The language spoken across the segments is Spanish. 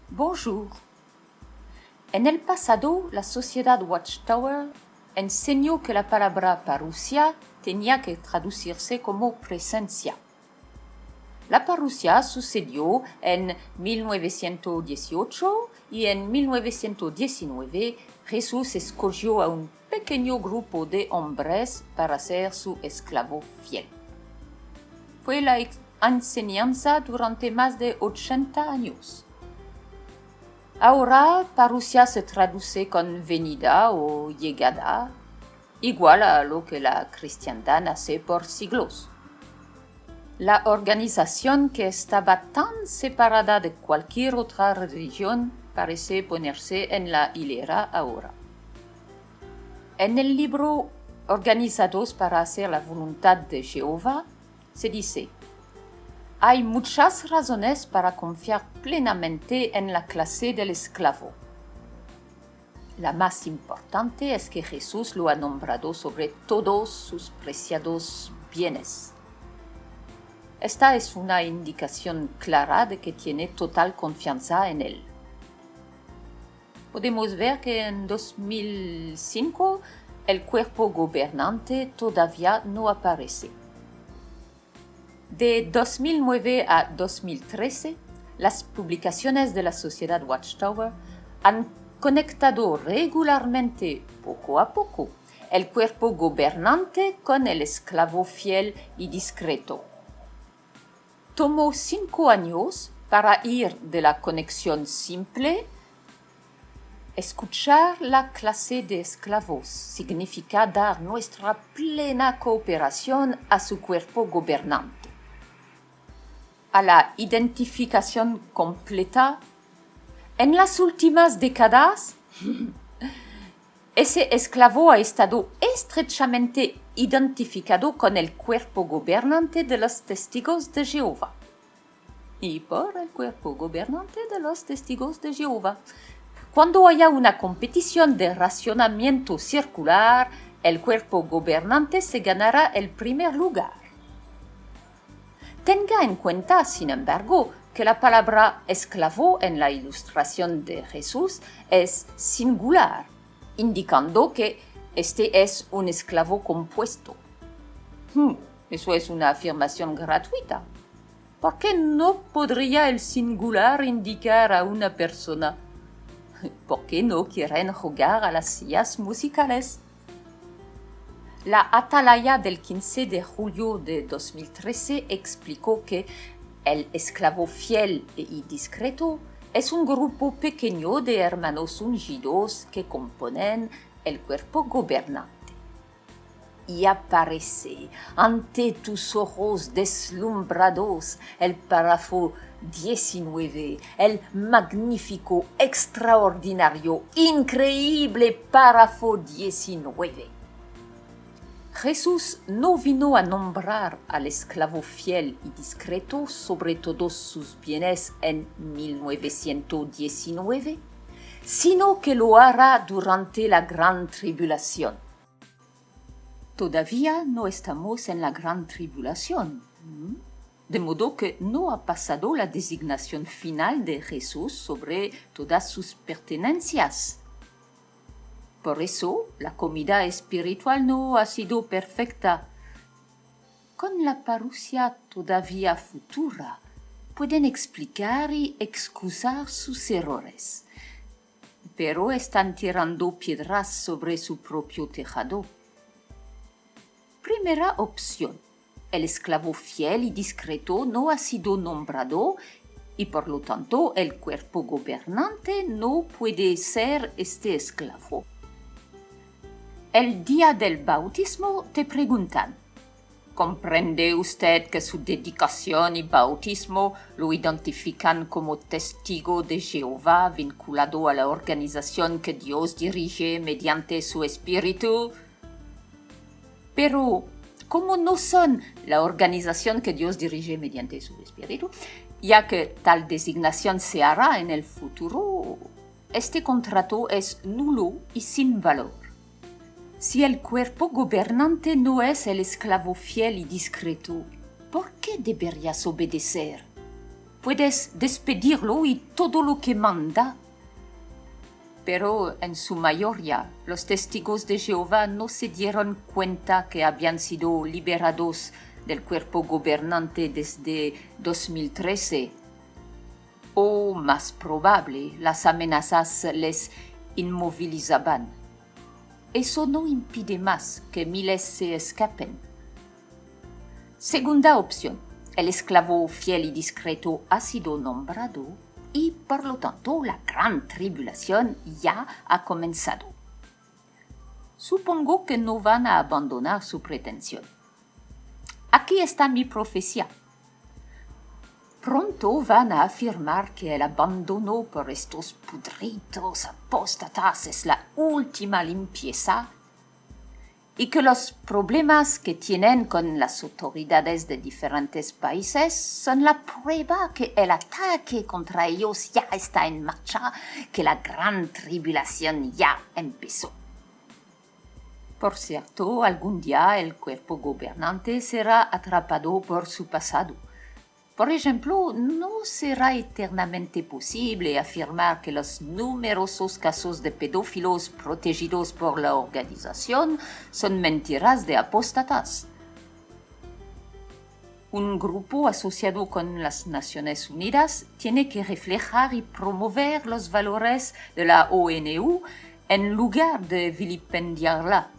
Bonjour. En el pasado, la sociedad Watchtower enseñó que la palabra parusia tenía que traducirse como presencia. La parusia sucedió en 1918 y en 1919 Jesús escogió a un pequeño grupo de hombres para ser su esclavo fiel. Fue la enseñanza durante más de 80 años. Ahora, parusia se traduce con venida o llegada, igual a lo que la cristiandad hace por siglos. La organización que estaba tan separada de cualquier otra religión parece ponerse en la hilera ahora. En el libro Organizados para hacer la voluntad de Jehová, se dice: hay muchas razones para confiar plenamente en la clase del esclavo. La más importante es que Jesús lo ha nombrado sobre todos sus preciados bienes. Esta es una indicación clara de que tiene total confianza en él. Podemos ver que en 2005 el cuerpo gobernante todavía no aparece. De 2009 a 2013, las publicaciones de la Sociedad Watchtower han conectado regularmente, poco a poco, el cuerpo gobernante con el esclavo fiel y discreto. Tomó 5 años para ir de la conexión simple. Escuchar la clase de esclavos significa dar nuestra plena cooperación a su cuerpo gobernante. A la identificación completa, en las últimas décadas, ese esclavo ha estado estrechamente identificado con el cuerpo gobernante de los testigos de Jehová y por el cuerpo gobernante de los testigos de Jehová. Cuando haya una competición de racionamiento circular, el cuerpo gobernante se ganará el primer lugar. Tenga en cuenta, sin embargo, que la palabra esclavo en la ilustración de Jesús es singular, indicando que este es un esclavo compuesto. Eso es una afirmación gratuita. ¿Por qué no podría el singular indicar a una persona? ¿Por qué no quieren jugar a las sillas musicales? La Atalaya del 15 de julio de 2013 explicó que el esclavo fiel y discreto es un grupo pequeño de hermanos ungidos que componen el cuerpo gobernante. Y aparece ante tus ojos deslumbrados el párrafo 19, el magnífico, extraordinario, increíble párrafo 19. Jesús no vino a nombrar al esclavo fiel y discreto sobre todos sus bienes en 1919, sino que lo hará durante la gran tribulación. Todavía no estamos en la gran tribulación, de modo que no ha pasado la designación final de Jesús sobre todas sus pertenencias. Por eso, la comida espiritual no ha sido perfecta. Con la parusia todavía futura, pueden explicar y excusar sus errores, pero están tirando piedras sobre su propio tejado. Primera opción: el esclavo fiel y discreto no ha sido nombrado y por lo tanto el cuerpo gobernante no puede ser este esclavo. El día del bautismo te preguntan: ¿comprende usted que su dedicación y bautismo lo identifican como testigo de Jehová vinculado a la organización que Dios dirige mediante su espíritu? Pero, como no son la organización que Dios dirige mediante su espíritu, ya que tal designación se hará en el futuro, este contrato es nulo y sin valor. Si el cuerpo gobernante no es el esclavo fiel y discreto, ¿por qué deberías obedecer? puedes despedirlo y todo lo que manda. Pero en su mayoría, los testigos de Jehová no se dieron cuenta que habían sido liberados del cuerpo gobernante desde 2013. O, más probable, las amenazas les inmovilizaban. Eso no impide más que miles se escapen. Segunda opción, el esclavo fiel y discreto ha sido nombrado y, por lo tanto, la gran tribulación ya ha comenzado. Supongo que no van a abandonar su pretensión. Aquí está mi profecía. Pronto van a afirmar que el abandono por estos pudritos apóstatas es la última limpieza y que los problemas que tienen con las autoridades de diferentes países son la prueba que el ataque contra ellos ya está en marcha, que la gran tribulación ya empezó. Por cierto, algún día el cuerpo gobernante será atrapado por su pasado. Por ejemplo, no será eternamente posible afirmar que los numerosos casos de pedófilos protegidos por la organización son mentiras de apóstatas. Un grupo asociado con las Naciones Unidas tiene que reflejar y promover los valores de la ONU en lugar de vilipendiarla.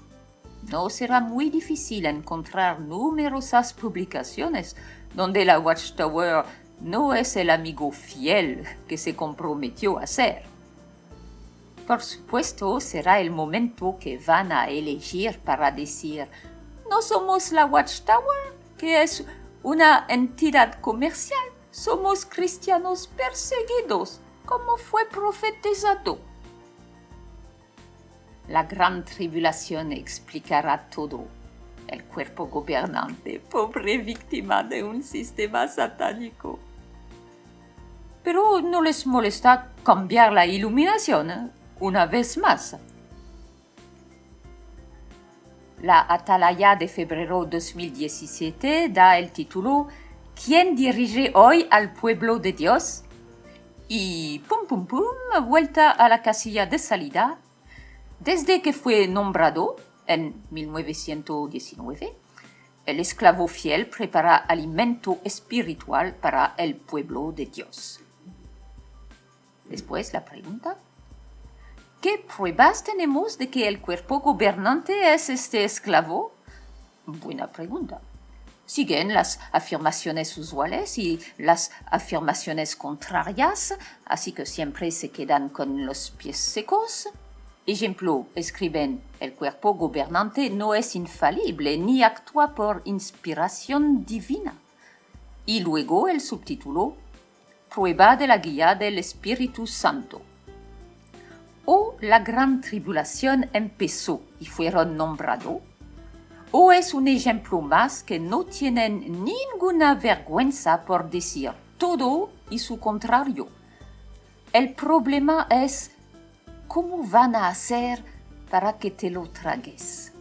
No será muy difícil encontrar numerosas publicaciones donde la Watchtower no es el amigo fiel que se comprometió a ser. Por supuesto, será el momento que van a elegir para decir «No somos la Watchtower, que es una entidad comercial, somos cristianos perseguidos, como fue profetizado». La gran tribulación explicará todo. El cuerpo gobernante, pobre víctima de un sistema satánico. Pero no les molesta cambiar la iluminación, una vez más. La Atalaya de febrero 2017 da el título ¿Quién dirige hoy al pueblo de Dios? Y pum pum pum, vuelta a la casilla de salida. Desde que fue nombrado, en 1919, el esclavo fiel prepara alimento espiritual para el pueblo de Dios. Después la pregunta, ¿qué pruebas tenemos de que el cuerpo gobernante es este esclavo? Buena pregunta. Siguen las afirmaciones usuales y las afirmaciones contrarias, así que siempre se quedan con los pies secos. Ejemplo, escriben, el cuerpo gobernante no es infalible ni actúa por inspiración divina. Y luego el subtítulo, Prueba de la guía del Espíritu Santo. O la gran tribulación empezó y fueron nombrados. O es un ejemplo más que no tienen ninguna vergüenza por decir todo y su contrario. El problema es ¿cómo van a hacer para que te lo tragues?